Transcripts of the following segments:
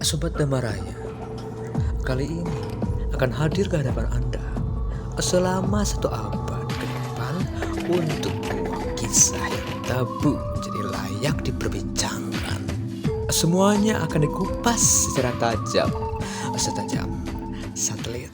Sobat Damaraya, kali ini akan hadir ke hadapan Anda selama 1 abad ke depan untuk membawa kisah yang tabu menjadi layak diperbincangkan. Semuanya akan dikupas secara tajam, setajam satelit.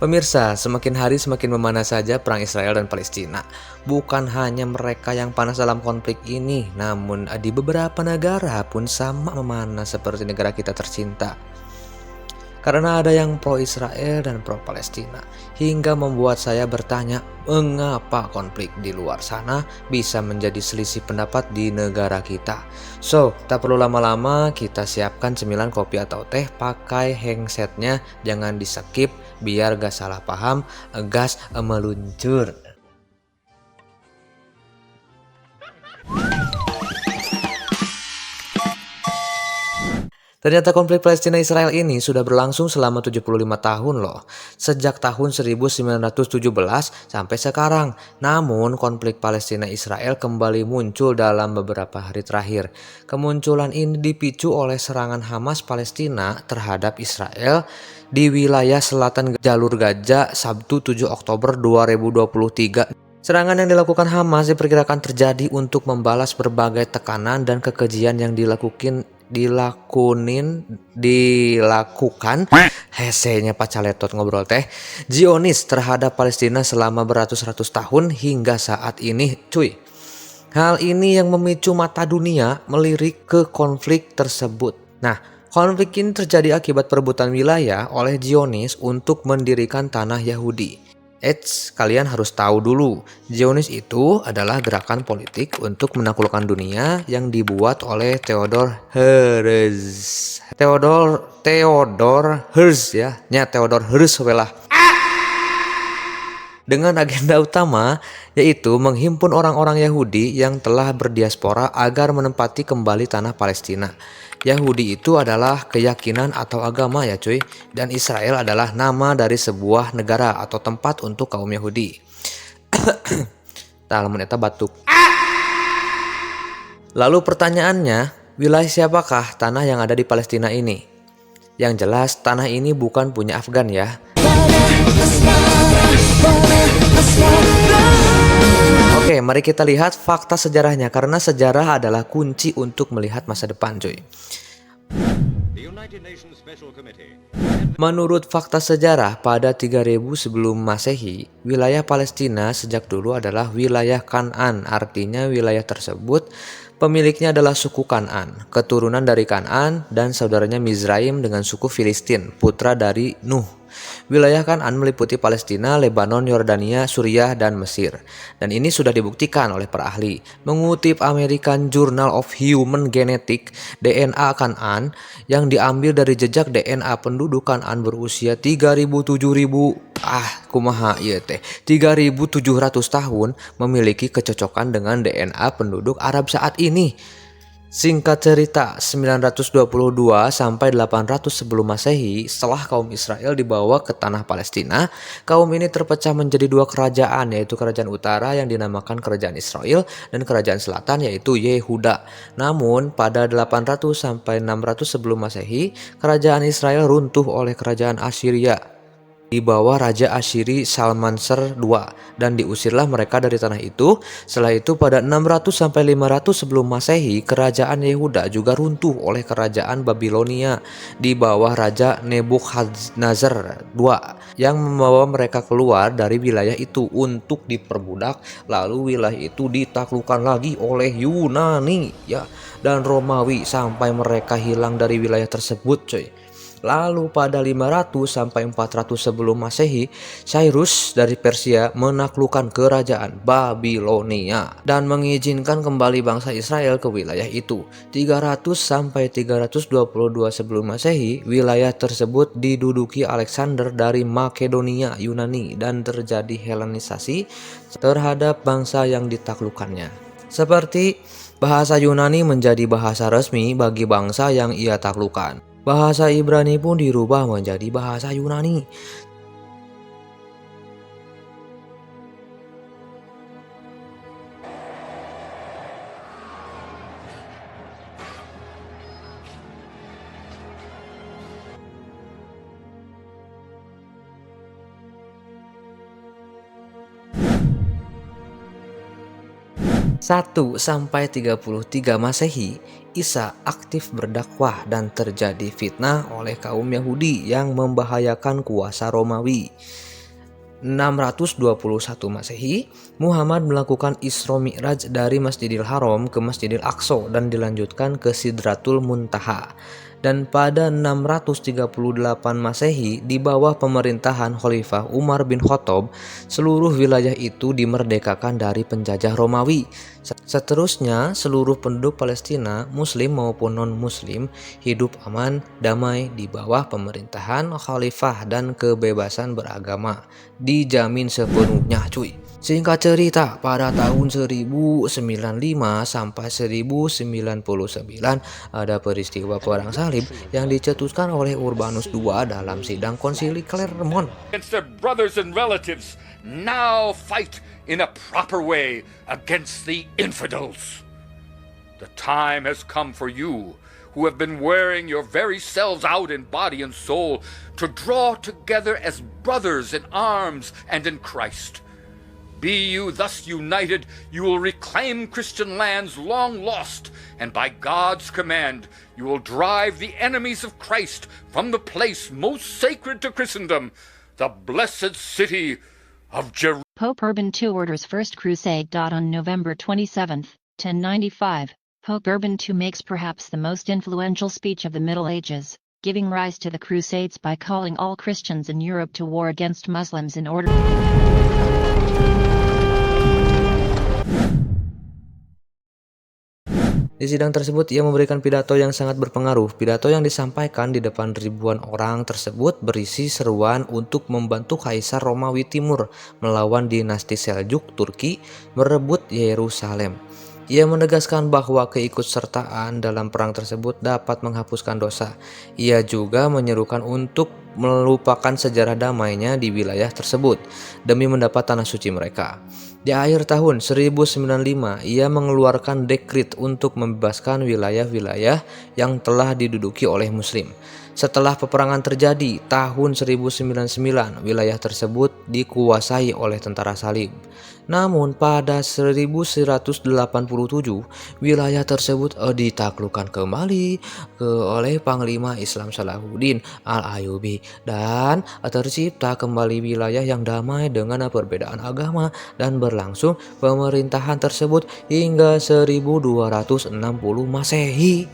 Pemirsa, semakin hari semakin memanas saja perang Israel dan Palestina. Bukan hanya mereka yang panas dalam konflik ini, namun di beberapa negara pun sama memanas seperti negara kita tercinta. Karena ada yang pro Israel dan pro Palestina, hingga membuat saya bertanya, mengapa konflik di luar sana bisa menjadi selisih pendapat di negara kita. So, tak perlu lama-lama, kita siapkan cemilan kopi atau teh, pakai handsetnya, jangan di skip biar gak salah paham, gas meluncur. Ternyata konflik Palestina-Israel ini sudah berlangsung selama 75 tahun loh. Sejak tahun 1917 sampai sekarang. Namun konflik Palestina-Israel kembali muncul dalam beberapa hari terakhir. Kemunculan ini dipicu oleh serangan Hamas Palestina terhadap Israel di wilayah selatan Jalur Gaza Sabtu 7 Oktober 2023. Serangan yang dilakukan Hamas diperkirakan terjadi untuk membalas berbagai tekanan dan kekejian yang dilakukan hesenya pacaletot ngobrol teh Zionis terhadap Palestina selama beratus-ratus tahun hingga saat ini cuy. Hal ini yang memicu mata dunia melirik ke konflik tersebut. Nah, konflik ini terjadi akibat perebutan wilayah oleh Zionis untuk mendirikan tanah Yahudi. Kalian harus tahu dulu, Zionis itu adalah gerakan politik untuk menaklukkan dunia yang dibuat oleh Theodor Herzl. Theodor Herzl lah. Dengan agenda utama yaitu menghimpun orang-orang Yahudi yang telah berdiaspora agar menempati kembali tanah Palestina. Yahudi itu adalah keyakinan atau agama ya cuy, dan Israel adalah nama dari sebuah negara atau tempat untuk kaum Yahudi. Lamun eta batuk. Lalu pertanyaannya, wilayah siapakah tanah yang ada di Palestina ini? Yang jelas tanah ini bukan punya Afgan ya. Oke, mari kita lihat fakta sejarahnya karena sejarah adalah kunci untuk melihat masa depan cuy. Menurut fakta sejarah, pada 3000 sebelum Masehi, wilayah Palestina sejak dulu adalah wilayah Kan'an. Artinya wilayah tersebut pemiliknya adalah suku Kan'an, keturunan dari Kan'an dan saudaranya Mizraim dengan suku Filistin, putra dari Nuh. Wilayah Kan'an meliputi Palestina, Lebanon, Yordania, Suriah, dan Mesir. Dan ini sudah dibuktikan oleh para ahli. Mengutip American Journal of Human Genetics, DNA Kan'an yang diambil dari jejak DNA penduduk Kan'an berusia 3.700 tahun memiliki kecocokan dengan DNA penduduk Arab saat ini. Singkat cerita, 922 sampai 800 sebelum Masehi, setelah kaum Israel dibawa ke tanah Palestina, kaum ini terpecah menjadi dua kerajaan, yaitu kerajaan utara yang dinamakan kerajaan Israel dan kerajaan selatan yaitu Yehuda. Namun, pada 800 sampai 600 sebelum Masehi, kerajaan Israel runtuh oleh kerajaan Assyria di bawah Raja Asyiri Shalmaneser II dan diusirlah mereka dari tanah itu. Setelah itu pada 600 sampai 500 sebelum Masehi, kerajaan Yehuda juga runtuh oleh kerajaan Babilonia di bawah Raja Nebuchadnezzar II yang membawa mereka keluar dari wilayah itu untuk diperbudak. Lalu wilayah itu ditaklukkan lagi oleh Yunani ya dan Romawi sampai mereka hilang dari wilayah tersebut coy. Lalu pada 500 sampai 400 sebelum Masehi, Cyrus dari Persia menaklukkan kerajaan Babilonia dan mengizinkan kembali bangsa Israel ke wilayah itu. 300 sampai 322 sebelum Masehi, wilayah tersebut diduduki Alexander dari Makedonia, Yunani, dan terjadi Helenisasi terhadap bangsa yang ditaklukkannya. Seperti bahasa Yunani menjadi bahasa resmi bagi bangsa yang ia taklukkan. Bahasa Ibrani pun dirubah menjadi bahasa Yunani. Satu sampai 33 Masehi, Isa aktif berdakwah dan terjadi fitnah oleh kaum Yahudi yang membahayakan kuasa Romawi. 621 Masehi, Muhammad melakukan Isra Mi'raj dari Masjidil Haram ke Masjidil Aqsa dan dilanjutkan ke Sidratul Muntaha. Dan pada 638 Masehi, di bawah pemerintahan Khalifah Umar bin Khattab, seluruh wilayah itu dimerdekakan dari penjajah Romawi. Seterusnya, seluruh penduduk Palestina, Muslim maupun non-Muslim, hidup aman, damai di bawah pemerintahan Khalifah dan kebebasan beragama dijamin sepenuhnya, cuy. Singkat cerita, pada tahun 1095 sampai 1099 ada peristiwa perang salib yang dicetuskan oleh Urbanus II dalam sidang konsili Clermont. Against their brothers and relatives, now fight in a proper way against the infidels. The time has come for you, who have been wearing your very selves out in body and soul, to draw together as brothers in arms and in Christ. Be you thus united, you will reclaim Christian lands long lost, and by God's command, you will drive the enemies of Christ from the place most sacred to Christendom, the blessed city of Jerusalem. Pope Urban II orders First Crusade. On November 27, 1095, Pope Urban II makes perhaps the most influential speech of the Middle Ages, giving rise to the Crusades by calling all Christians in Europe to war against Muslims in order. Di sidang tersebut ia memberikan pidato yang sangat berpengaruh. Pidato yang disampaikan di depan ribuan orang tersebut berisi seruan untuk membantu Kaisar Romawi Timur melawan dinasti Seljuk Turki merebut Yerusalem. Ia menegaskan bahwa keikutsertaan dalam perang tersebut dapat menghapuskan dosa. Ia juga menyerukan untuk melupakan sejarah damainya di wilayah tersebut demi mendapat tanah suci mereka. Di akhir tahun 1095, ia mengeluarkan dekrit untuk membebaskan wilayah-wilayah yang telah diduduki oleh Muslim. Setelah peperangan terjadi tahun 1099, wilayah tersebut dikuasai oleh tentara salib. Namun pada 1187, wilayah tersebut ditaklukkan kembali oleh Panglima Islam Salahuddin Al-Ayyubi dan tercipta kembali wilayah yang damai dengan perbedaan agama dan berlangsung pemerintahan tersebut hingga 1260 Masehi.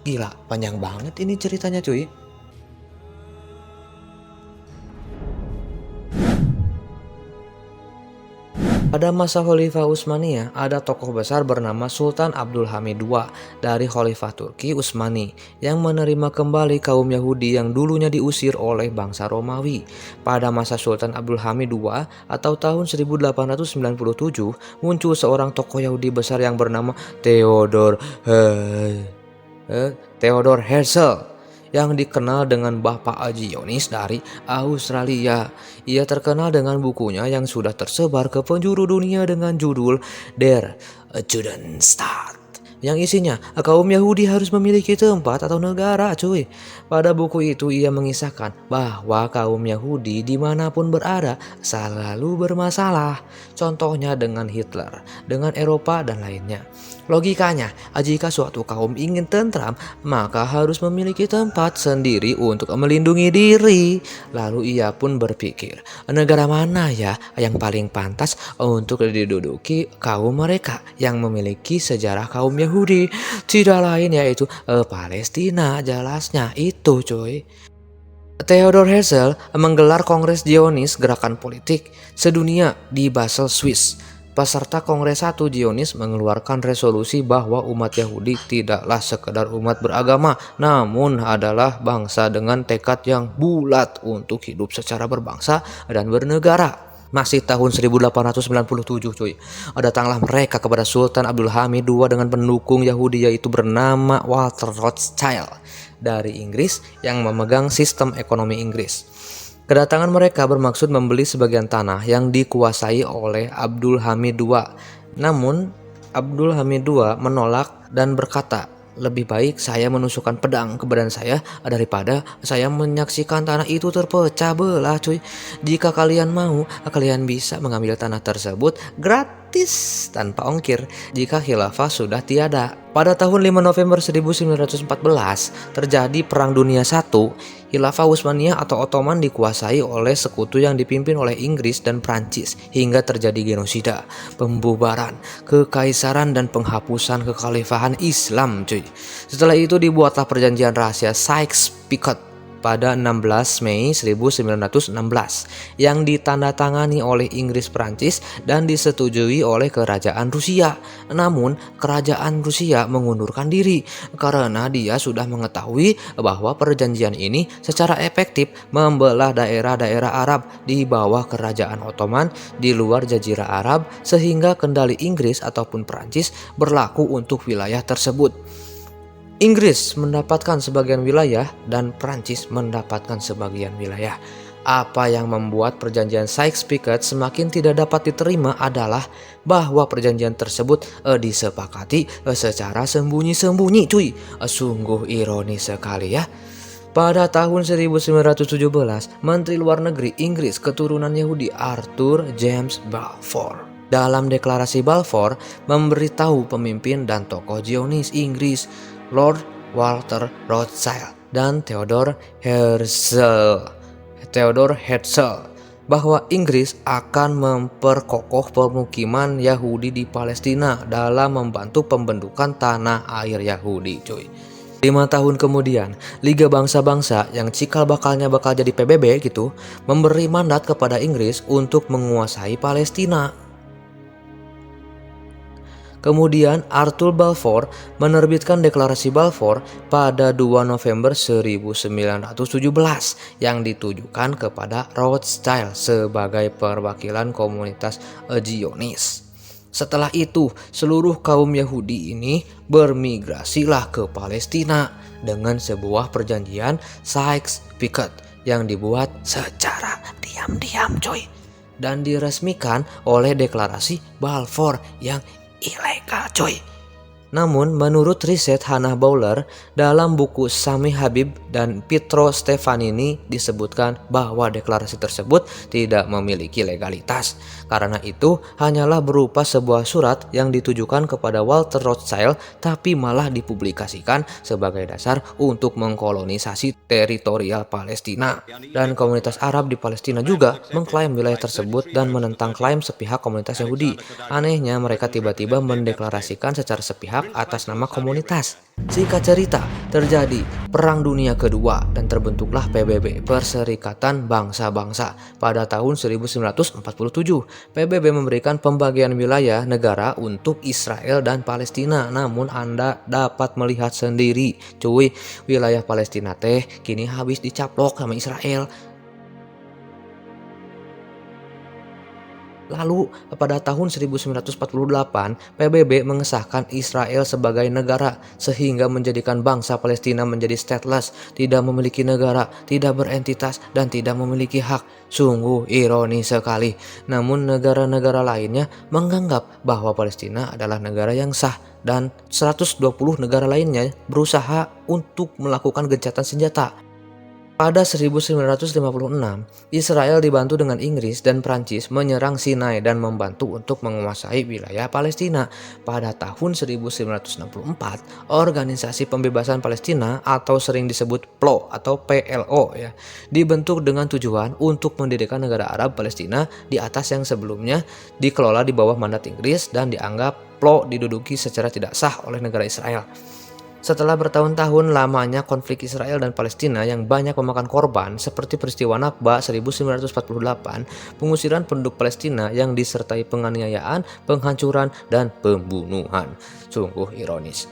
Gila, panjang banget ini ceritanya, cuy. Pada masa Khalifah Utsmaniyah, ada tokoh besar bernama Sultan Abdul Hamid II dari Khalifah Turki Utsmani yang menerima kembali kaum Yahudi yang dulunya diusir oleh bangsa Romawi. Pada masa Sultan Abdul Hamid II atau tahun 1897, muncul seorang tokoh Yahudi besar yang bernama Theodor Herzl, yang dikenal dengan Bapak Haji Yonis dari Australia. Ia terkenal dengan bukunya yang sudah tersebar ke penjuru dunia dengan judul Der Judenstaat, yang isinya kaum Yahudi harus memiliki tempat atau negara, cuy. Pada buku itu ia mengisahkan bahwa kaum Yahudi dimanapun berada selalu bermasalah. Contohnya dengan Hitler, dengan Eropa dan lainnya. Logikanya, jika suatu kaum ingin tentram, maka harus memiliki tempat sendiri untuk melindungi diri. Lalu ia pun berpikir, negara mana ya yang paling pantas untuk diduduki kaum mereka yang memiliki sejarah kaum Yahudi? Tidak lain yaitu Palestina, jelasnya itu cuy. Theodor Herzl menggelar Kongres Zionis Gerakan Politik Sedunia di Basel, Swiss. Peserta Kongres 1 Zionis mengeluarkan resolusi bahwa umat Yahudi tidaklah sekedar umat beragama, namun adalah bangsa dengan tekad yang bulat untuk hidup secara berbangsa dan bernegara. Masih tahun 1897 cuy, datanglah mereka kepada Sultan Abdul Hamid II dengan pendukung Yahudi yaitu bernama Walter Rothschild dari Inggris yang memegang sistem ekonomi Inggris. Kedatangan mereka bermaksud membeli sebagian tanah yang dikuasai oleh Abdul Hamid II. Namun Abdul Hamid II menolak dan berkata, lebih baik saya menusukkan pedang ke badan saya daripada saya menyaksikan tanah itu terpecah belah cuy. Jika kalian mau, kalian bisa mengambil tanah tersebut gratis tanpa ongkir jika khilafah sudah tiada. Pada tahun 5 November 1914 terjadi Perang Dunia I. Khilafah Utsmaniyah atau Ottoman dikuasai oleh sekutu yang dipimpin oleh Inggris dan Prancis hingga terjadi genosida, pembubaran, kekaisaran dan penghapusan kekhalifahan Islam cuy. Setelah itu dibuatlah perjanjian rahasia Sykes-Picot pada 16 Mei 1916 yang ditandatangani oleh Inggris Prancis dan disetujui oleh kerajaan Rusia. Namun kerajaan Rusia mengundurkan diri karena dia sudah mengetahui bahwa perjanjian ini secara efektif membelah daerah-daerah Arab di bawah kerajaan Ottoman di luar Jazirah Arab sehingga kendali Inggris ataupun Prancis berlaku untuk wilayah tersebut. Inggris mendapatkan sebagian wilayah dan Prancis mendapatkan sebagian wilayah. Apa yang membuat perjanjian Sykes-Picot semakin tidak dapat diterima adalah bahwa perjanjian tersebut disepakati secara sembunyi-sembunyi cuy. Sungguh ironis sekali ya. Pada tahun 1917, Menteri Luar Negeri Inggris keturunan Yahudi Arthur James Balfour dalam deklarasi Balfour memberitahu pemimpin dan tokoh Zionis Inggris Lord Walter Rothschild dan Theodor Herzl bahwa Inggris akan memperkokoh pemukiman Yahudi di Palestina dalam membantu pembentukan tanah air Yahudi cuy. 5 tahun kemudian, Liga Bangsa-Bangsa yang cikal bakalnya bakal jadi PBB gitu, memberi mandat kepada Inggris untuk menguasai Palestina. Kemudian Arthur Balfour menerbitkan deklarasi Balfour pada 2 November 1917 yang ditujukan kepada Rothschild sebagai perwakilan komunitas Zionis. Setelah itu, seluruh kaum Yahudi ini bermigrasilah ke Palestina dengan sebuah perjanjian Sykes-Picot yang dibuat secara diam-diam coy dan diresmikan oleh deklarasi Balfour yang ilegal coy. Namun menurut riset Hannah Bowler dalam buku Sami Habib dan Pietro Stefanini disebutkan bahwa deklarasi tersebut tidak memiliki legalitas. Karena itu hanyalah berupa sebuah surat yang ditujukan kepada Walter Rothschild tapi malah dipublikasikan sebagai dasar untuk mengkolonisasi teritorial Palestina. Dan komunitas Arab di Palestina juga mengklaim wilayah tersebut dan menentang klaim sepihak komunitas Yahudi. Anehnya mereka tiba-tiba mendeklarasikan secara sepihak atas nama komunitas. Singkat cerita, terjadi Perang Dunia Kedua dan terbentuklah PBB, Perserikatan Bangsa-Bangsa. Pada tahun 1947, PBB memberikan pembagian wilayah negara untuk Israel dan Palestina. Namun Anda dapat melihat sendiri, cuy, wilayah Palestina teh kini habis dicaplok sama Israel. Lalu pada tahun 1948 PBB mengesahkan Israel sebagai negara sehingga menjadikan bangsa Palestina menjadi stateless, tidak memiliki negara, tidak berentitas dan tidak memiliki hak. Sungguh ironis sekali. Namun negara-negara lainnya menganggap bahwa Palestina adalah negara yang sah dan 120 negara lainnya berusaha untuk melakukan gencatan senjata. Pada 1956, Israel dibantu dengan Inggris dan Prancis menyerang Sinai dan membantu untuk menguasai wilayah Palestina. Pada tahun 1964, Organisasi Pembebasan Palestina atau sering disebut PLO atau PLO ya, dibentuk dengan tujuan untuk mendirikan negara Arab Palestina di atas yang sebelumnya dikelola di bawah mandat Inggris dan dianggap PLO diduduki secara tidak sah oleh negara Israel. Setelah bertahun-tahun lamanya konflik Israel dan Palestina yang banyak memakan korban seperti peristiwa Nakba 1948, pengusiran penduduk Palestina yang disertai penganiayaan, penghancuran, dan pembunuhan. Sungguh ironis.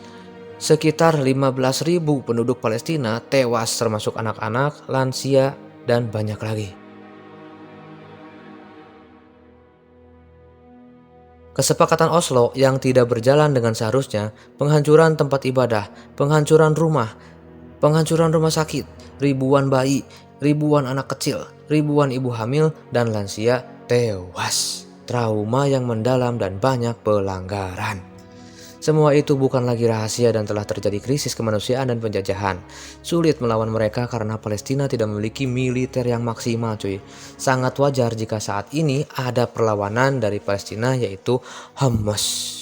Sekitar 15.000 penduduk Palestina tewas termasuk anak-anak, lansia, dan banyak lagi. Kesepakatan Oslo yang tidak berjalan dengan seharusnya, penghancuran tempat ibadah, penghancuran rumah sakit, ribuan bayi, ribuan anak kecil, ribuan ibu hamil dan lansia tewas. Trauma yang mendalam dan banyak pelanggaran. Semua itu bukan lagi rahasia dan telah terjadi krisis kemanusiaan dan penjajahan. Sulit melawan mereka karena Palestina tidak memiliki militer yang maksimal cuy. Sangat wajar jika saat ini ada perlawanan dari Palestina yaitu Hamas.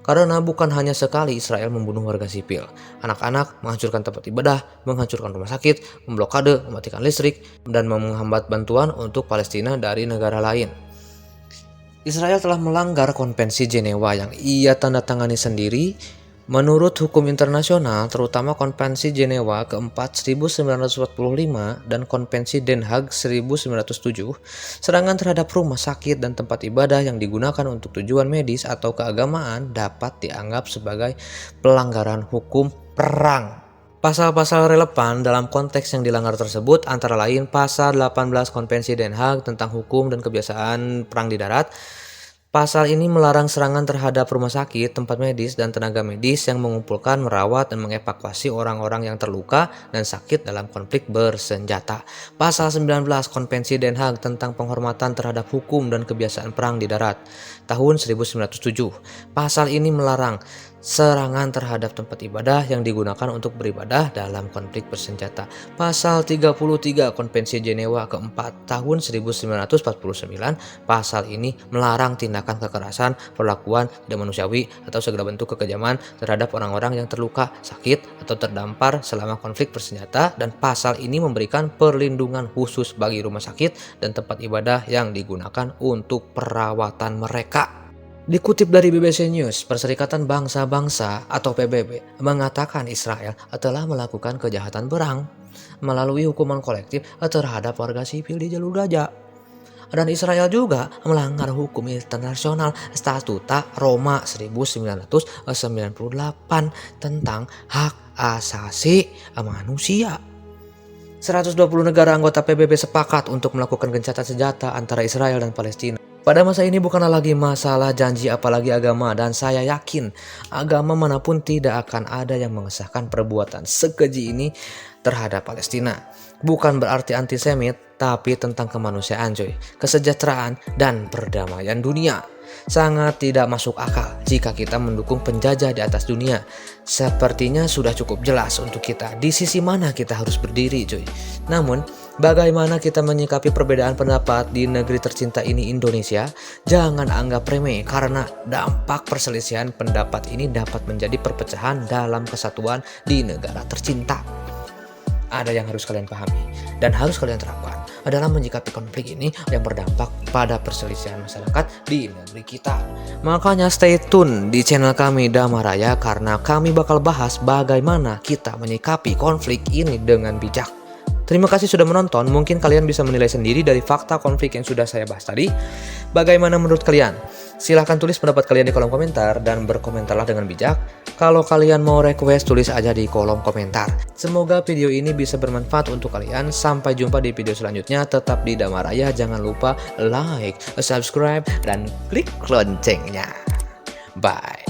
Karena bukan hanya sekali Israel membunuh warga sipil. Anak-anak, menghancurkan tempat ibadah, menghancurkan rumah sakit, memblokade, mematikan listrik, dan menghambat bantuan untuk Palestina dari negara lain. Israel telah melanggar Konvensi Jenewa yang ia tanda tangani sendiri. Menurut hukum internasional, terutama Konvensi Jenewa keempat 1945 dan Konvensi Den Haag 1907, serangan terhadap rumah sakit dan tempat ibadah yang digunakan untuk tujuan medis atau keagamaan dapat dianggap sebagai pelanggaran hukum perang. Pasal-pasal relevan dalam konteks yang dilanggar tersebut antara lain Pasal 18 Konvensi Den Haag tentang hukum dan kebiasaan perang di darat. Pasal ini melarang serangan terhadap rumah sakit, tempat medis, dan tenaga medis yang mengumpulkan, merawat, dan mengevakuasi orang-orang yang terluka dan sakit dalam konflik bersenjata. Pasal 19 Konvensi Den Haag tentang penghormatan terhadap hukum dan kebiasaan perang di darat tahun 1907. Pasal ini melarang serangan terhadap tempat ibadah yang digunakan untuk beribadah dalam konflik bersenjata. Pasal 33 Konvensi Jenewa keempat tahun 1949, pasal ini melarang tindakan kekerasan, perlakuan tidak manusiawi atau segala bentuk kekejaman terhadap orang-orang yang terluka, sakit, atau terdampar selama konflik bersenjata, dan pasal ini memberikan perlindungan khusus bagi rumah sakit dan tempat ibadah yang digunakan untuk perawatan mereka. Dikutip dari BBC News, Perserikatan Bangsa-Bangsa atau PBB mengatakan Israel telah melakukan kejahatan perang melalui hukuman kolektif terhadap warga sipil di jalur Gaza. Dan Israel juga melanggar hukum internasional Statuta Roma 1998 tentang hak asasi manusia. 120 negara anggota PBB sepakat untuk melakukan gencatan senjata antara Israel dan Palestina. Pada masa ini bukanlah lagi masalah janji apalagi agama, dan saya yakin agama manapun tidak akan ada yang mengesahkan perbuatan sekeji ini terhadap Palestina. Bukan berarti antisemit, tapi tentang kemanusiaan coy, kesejahteraan dan perdamaian dunia. Sangat tidak masuk akal jika kita mendukung penjajah di atas dunia. Sepertinya sudah cukup jelas untuk kita di sisi mana kita harus berdiri cuy. Namun, bagaimana kita menyikapi perbedaan pendapat di negeri tercinta ini Indonesia? Jangan anggap remeh karena dampak perselisihan pendapat ini dapat menjadi perpecahan dalam kesatuan di negara tercinta. Ada yang harus kalian pahami dan harus kalian terapkan adalah menyikapi konflik ini yang berdampak pada perselisihan masyarakat di negeri kita. Makanya stay tune di channel kami Damaraya karena kami bakal bahas bagaimana kita menyikapi konflik ini dengan bijak. Terima kasih sudah menonton, mungkin kalian bisa menilai sendiri dari fakta konflik yang sudah saya bahas tadi. Bagaimana menurut kalian? Silahkan tulis pendapat kalian di kolom komentar dan berkomentarlah dengan bijak. Kalau kalian mau request, tulis aja di kolom komentar. Semoga video ini bisa bermanfaat untuk kalian. Sampai jumpa di video selanjutnya. Tetap di Damaraya, jangan lupa like, subscribe, dan klik loncengnya. Bye.